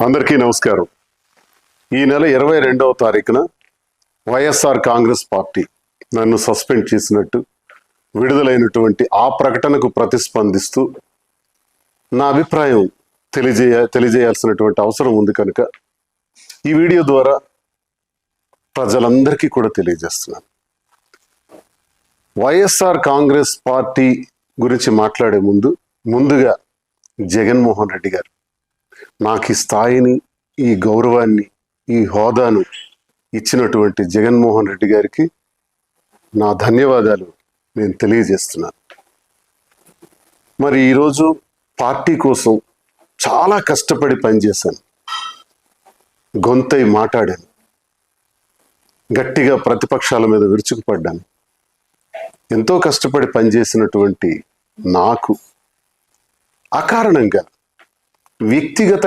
అందరికీ నమస్కారం. ఈ నెల 22వ తారీఖున వైఎస్ఆర్ కాంగ్రెస్ పార్టీ నన్ను సస్పెండ్ చేసినట్టు విడుదలైనటువంటి ఆ ప్రకటనకు ప్రతిస్పందిస్తూ నా అభిప్రాయం తెలియజేయాల్సినటువంటి అవసరం ఉంది కనుక ఈ వీడియో ద్వారా ప్రజలందరికీ కూడా తెలియజేస్తున్నాను. వైఎస్ఆర్ కాంగ్రెస్ పార్టీ గురించి మాట్లాడే ముందుగా జగన్మోహన్ రెడ్డి గారు నాకు ఈ స్థాయిని, ఈ గౌరవాన్ని, ఈ హోదాను ఇచ్చినటువంటి జగన్మోహన్ రెడ్డి గారికి నా ధన్యవాదాలు నేను తెలియజేస్తున్నాను. మరి ఈరోజు పార్టీ కోసం చాలా కష్టపడి పనిచేశాను, గొంతై మాట్లాడాను, గట్టిగా ప్రతిపక్షాల మీద విరుచుకుపడ్డాను. ఎంతో కష్టపడి పనిచేసినటువంటి నాకు అకారణంగా వ్యక్తిగత